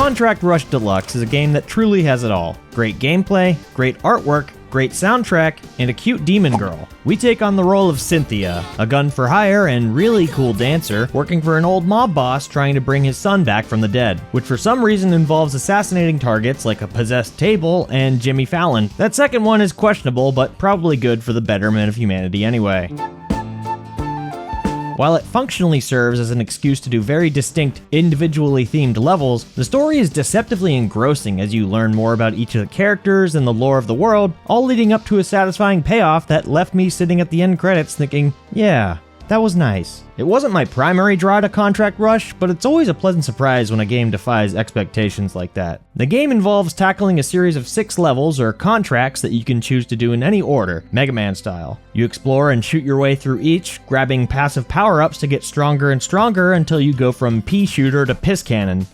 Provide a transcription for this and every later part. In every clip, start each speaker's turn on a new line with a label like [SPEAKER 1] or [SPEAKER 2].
[SPEAKER 1] Contract Rush Deluxe is a game that truly has it all. Great gameplay, great artwork, great soundtrack, and a cute demon girl. We take on the role of Cynthia, a gun-for-hire and really cool dancer, working for an old mob boss trying to bring his son back from the dead, which for some reason involves assassinating targets like a possessed table and Jimmy Fallon. That second one is questionable, but probably good for the betterment of humanity anyway. While it functionally serves as an excuse to do very distinct, individually themed levels, the story is deceptively engrossing as you learn more about each of the characters and the lore of the world, all leading up to a satisfying payoff that left me sitting at the end credits thinking, yeah, that was nice. It wasn't my primary draw to Contract Rush, but it's always a pleasant surprise when a game defies expectations like that. The game involves tackling a series of 6 levels or contracts that you can choose to do in any order, Mega Man style. You explore and shoot your way through each, grabbing passive power-ups to get stronger and stronger until you go from pea shooter to piss cannon.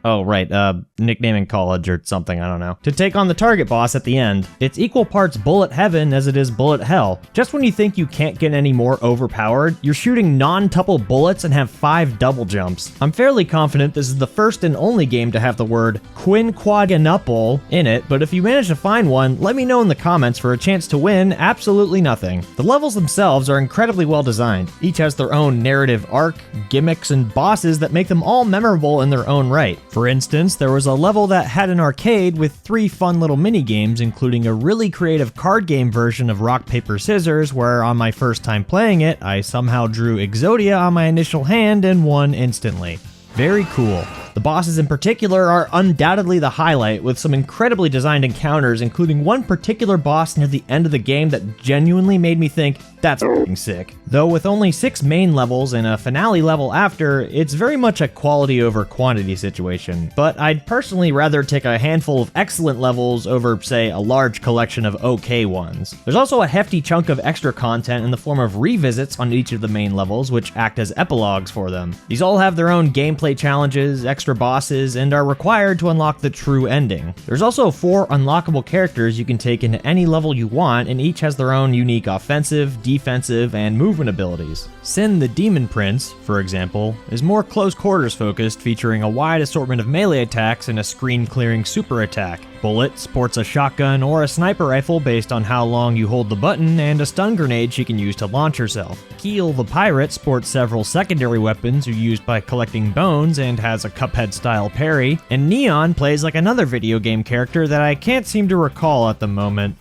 [SPEAKER 1] Oh, right, nickname in college or something, I don't know. To take on the target boss at the end. It's equal parts bullet heaven as it is bullet hell. Just when you think you can't get any more overpowered, you're shooting non-tuple bullets and have 5 double jumps. I'm fairly confident this is the first and only game to have the word quinquagenuple in it, but if you manage to find one, let me know in the comments for a chance to win absolutely nothing. The levels themselves are incredibly well designed. Each has their own narrative arc, gimmicks, and bosses that make them all memorable in their own right. For instance, there was a level that had an arcade with 3 fun little mini-games, including a really creative card game version of Rock, Paper, Scissors, where on my first time playing it, I somehow drew Exodia on my initial hand and won instantly. Very cool. The bosses in particular are undoubtedly the highlight, with some incredibly designed encounters, including one particular boss near the end of the game that genuinely made me think, that's f***ing sick. Though with only 6 main levels and a finale level after, it's very much a quality over quantity situation, but I'd personally rather take a handful of excellent levels over, say, a large collection of okay ones. There's also a hefty chunk of extra content in the form of revisits on each of the main levels, which act as epilogues for them. These all have their own gameplay challenges, extra bosses, and are required to unlock the true ending. There's also 4 unlockable characters you can take into any level you want, and each has their own unique offensive, defensive, and movement abilities. Sin the Demon Prince, for example, is more close quarters focused, featuring a wide assortment of melee attacks and a screen-clearing super attack. Bullet sports a shotgun or a sniper rifle based on how long you hold the button, and a stun grenade she can use to launch herself. Keel the Pirate sports several secondary weapons used by collecting bones and has a Cuphead-style parry, and Neon plays like another video game character that I can't seem to recall at the moment.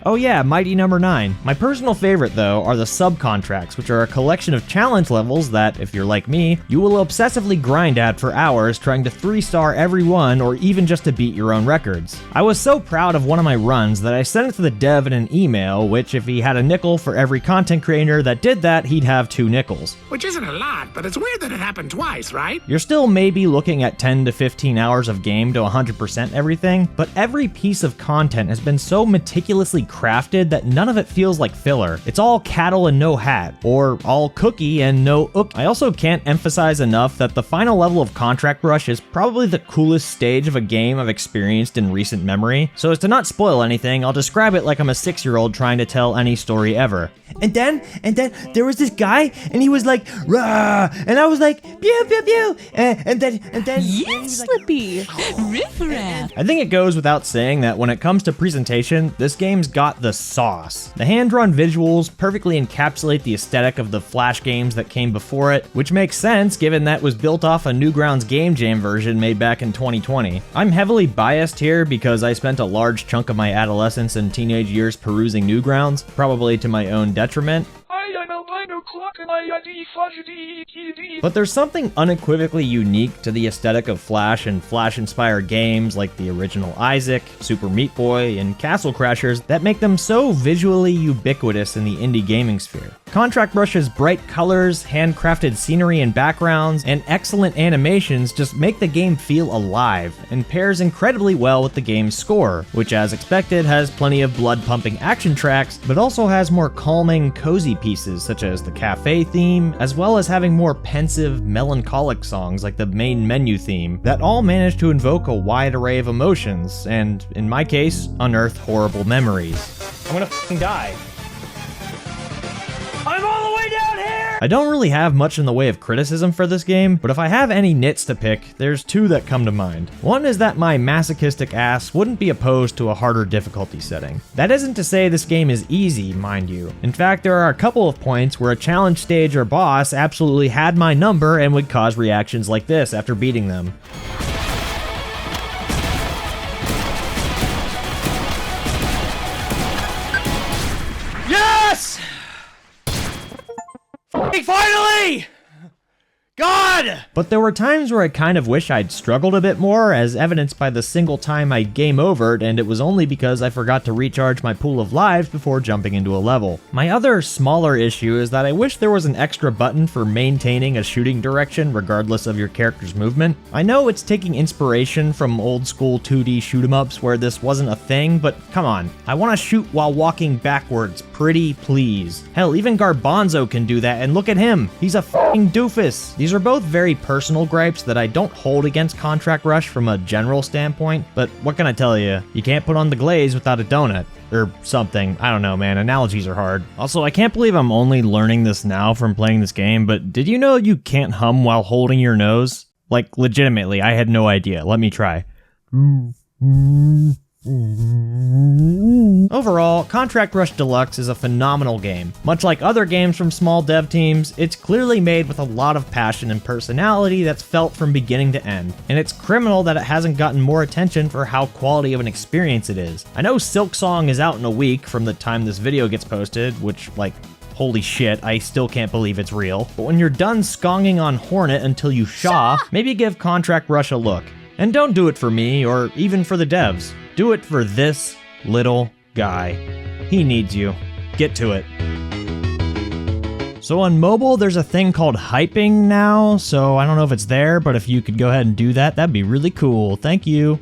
[SPEAKER 1] Oh yeah, Mighty Number 9. My personal favorite, though, are the subcontracts, which are a collection of challenge levels that, if you're like me, you will obsessively grind at for hours trying to 3-star every one or even just to beat your own records. I was so proud of one of my runs that I sent it to the dev in an email, which if he had a nickel for every content creator that did that, he'd have 2 nickels.
[SPEAKER 2] Which isn't a lot, but it's weird that it happened twice, right?
[SPEAKER 1] You're still maybe looking at 10 to 15 hours of game to 100% everything, but every piece of content has been so meticulously crafted that none of it feels like filler. It's all cattle and no hat, or all cookie and no ook. I also can't emphasize enough that the final level of Contract Rush is probably the coolest stage of a game I've experienced in recent memory. So as to not spoil anything, I'll describe it like I'm a 6-year-old trying to tell any story ever. And then there was this guy, and he was like, rah, and I was like, pew, pew, pew, and then
[SPEAKER 3] yes, Slippy, riff-raff.
[SPEAKER 1] I think it goes without saying that when it comes to presentation, this game's got the sauce. The hand-drawn visuals perfectly encapsulate the aesthetic of the Flash games that came before it, which makes sense given that was built off a Newgrounds Game Jam version made back in 2020. I'm heavily biased here because I spent a large chunk of my adolescence and teenage years perusing Newgrounds, probably to my own detriment. But there's something unequivocally unique to the aesthetic of Flash and Flash-inspired games like the original Isaac, Super Meat Boy, and Castle Crashers that make them so visually ubiquitous in the indie gaming sphere. Contract Rush's bright colors, handcrafted scenery and backgrounds, and excellent animations just make the game feel alive, and pairs incredibly well with the game's score, which as expected has plenty of blood-pumping action tracks, but also has more calming, cozy pieces such as the cafe theme, as well as having more pensive, melancholic songs like the main menu theme, that all manage to invoke a wide array of emotions, and, in my case, unearth horrible memories. I'm gonna f***ing die. I'm all the way down here! I don't really have much in the way of criticism for this game, but if I have any nits to pick, there's two that come to mind. One is that my masochistic ass wouldn't be opposed to a harder difficulty setting. That isn't to say this game is easy, mind you. In fact, there are a couple of points where a challenge stage or boss absolutely had my number and would cause reactions like this after beating them. Yes! Finally! God! But there were times where I kind of wish I'd struggled a bit more, as evidenced by the single time I game overed, and it was only because I forgot to recharge my pool of lives before jumping into a level. My other smaller issue is that I wish there was an extra button for maintaining a shooting direction regardless of your character's movement. I know it's taking inspiration from old school 2D shoot-'em-ups where this wasn't a thing, but come on, I want to shoot while walking backwards, pretty please. Hell, even Garbanzo can do that, and look at him, he's a f***ing doofus. These are both very personal gripes that I don't hold against Contract Rush from a general standpoint, but what can I tell you? You can't put on the glaze without a donut. Or something. I don't know, man. Analogies are hard. Also, I can't believe I'm only learning this now from playing this game, but did you know you can't hum while holding your nose? Like, legitimately, I had no idea. Let me try. Overall, Contract Rush Deluxe is a phenomenal game. Much like other games from small dev teams, it's clearly made with a lot of passion and personality that's felt from beginning to end. And it's criminal that it hasn't gotten more attention for how quality of an experience it is. I know Silksong is out in a week from the time this video gets posted, which, like, holy shit, I still can't believe it's real. But when you're done skonging on Hornet until you shaw, maybe give Contract Rush a look. And don't do it for me, or even for the devs. Do it for this little guy. He needs you. Get to it. So on mobile, there's a thing called hyping now, so I don't know if it's there, but if you could go ahead and do that, that'd be really cool. Thank you.